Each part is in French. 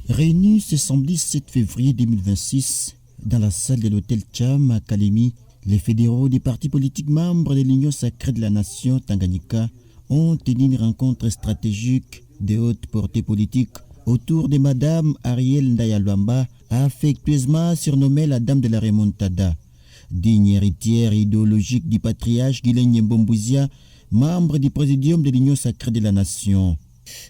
Réunis ce samedi 7 février 2026 dans la salle de l'hôtel Cham à Kalemi, les fédéraux des partis politiques membres de l'Union sacrée de la nation Tanganyika ont tenu une rencontre stratégique de haute portée politique autour de Madame Ariel Ndayalwamba, affectueusement surnommée la Dame de la Remontada. Digne héritière idéologique du patriarche Guilain Mbombouizia, membre du présidium de l'Union sacrée de la nation.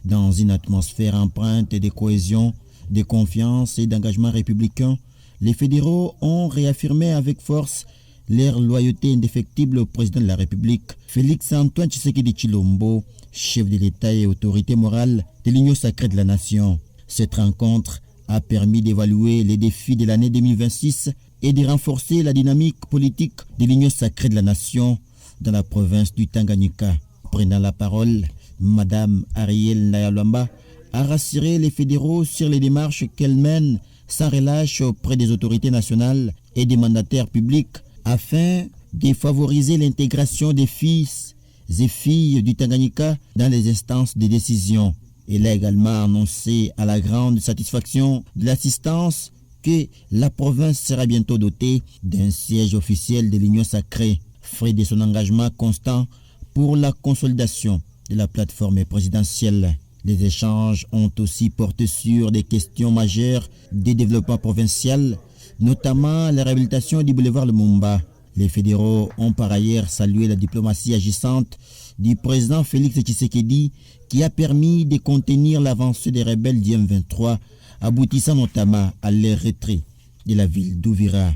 Dans une atmosphère empreinte de cohésion, de confiance et d'engagement républicain, les fédéraux ont réaffirmé avec force leur loyauté indéfectible au président de la République, Félix-Antoine Tshisekedi Tshilombo, chef de l'État et autorité morale de l'Union sacrée de la nation. Cette rencontre a permis d'évaluer les défis de l'année 2026 et de renforcer la dynamique politique de l'Union sacrée de la nation dans la province du Tanganyika. Prenant la parole, Madame Ariel Ndayalwamba a rassuré les fédéraux sur les démarches qu'elle mène sans relâche auprès des autorités nationales et des mandataires publics afin de favoriser l'intégration des fils et filles du Tanganyika dans les instances de décision. Elle a également annoncé à la grande satisfaction de l'assistance que la province sera bientôt dotée d'un siège officiel de l'Union sacrée, fruit de son engagement constant pour la consolidation de la plateforme présidentielle. Les échanges ont aussi porté sur des questions majeures des développements provincial, notamment la réhabilitation du boulevard Lumumba. Les fédéraux ont par ailleurs salué la diplomatie agissante du président Félix Tshisekedi qui a permis de contenir l'avancée des rebelles du M23, aboutissant notamment à leur retrait de la ville d'Ouvira.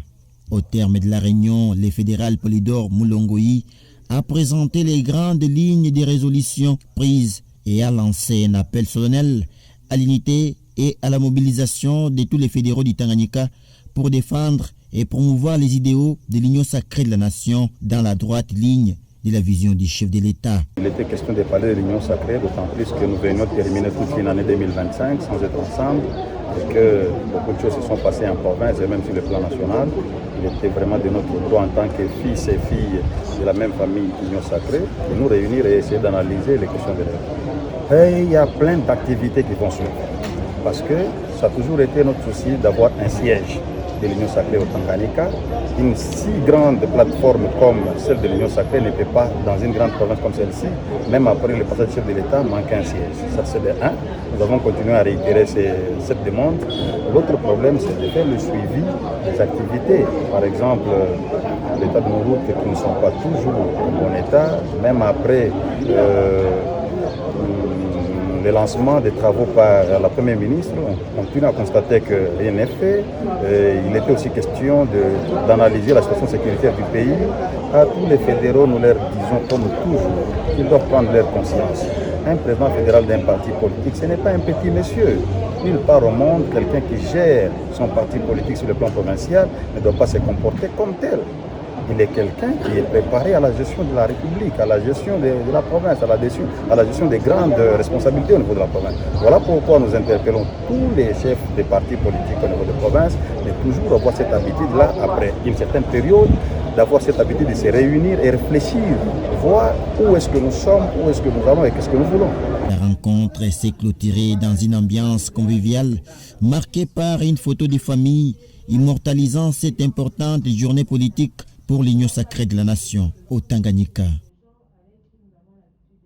Au terme de la réunion, le fédéral Polydor Moulongoï a présenté les grandes lignes des résolutions prises et a lancé un appel solennel à l'unité et à la mobilisation de tous les fédéraux du Tanganyika pour défendre et promouvoir les idéaux de l'Union sacrée de la nation dans la droite ligne de la vision du chef de l'État. Il était question de parler de l'Union sacrée, d'autant plus que nous venions de terminer toute une année 2025 sans être ensemble et que beaucoup de choses se sont passées en province et même sur le plan national. Il était vraiment de notre droit en tant que fils et filles de la même famille Union sacrée de nous réunir et essayer d'analyser les questions de l'État. Et il y a plein d'activités qui vont suivre parce que ça a toujours été notre souci d'avoir un siège de l'Union sacrée au Tanganyika. Une si grande plateforme comme celle de l'Union sacrée ne peut pas, dans une grande province comme celle-ci, même après le passage du chef de l'État, manquer un siège. Ça c'est de un. Nous avons continué à réitérer cette demande. L'autre problème, c'est de faire le suivi des activités. Par exemple, l'état de nos routes qui ne sont pas toujours en bon état, même après le lancement des travaux par la Première ministre, on continue à constater que rien n'est fait. Il était aussi question d'analyser la situation sécuritaire du pays. À tous les fédéraux, nous leur disons comme toujours qu'ils doivent prendre leur conscience. Un président fédéral d'un parti politique, ce n'est pas un petit monsieur. Nulle part au monde, quelqu'un qui gère son parti politique sur le plan provincial ne doit pas se comporter comme tel. Il est quelqu'un qui est préparé à la gestion de la République, à la gestion de la province, à la gestion des grandes responsabilités au niveau de la province. Voilà pourquoi nous interpellons tous les chefs des partis politiques au niveau de la province de toujours avoir cette habitude-là, après une certaine période, d'avoir cette habitude de se réunir et réfléchir, voir où est-ce que nous sommes, où est-ce que nous allons et qu'est-ce que nous voulons. La rencontre s'est clôturée dans une ambiance conviviale, marquée par une photo de famille, immortalisant cette importante journée politique pour l'Union sacrée de la nation au Tanganyika.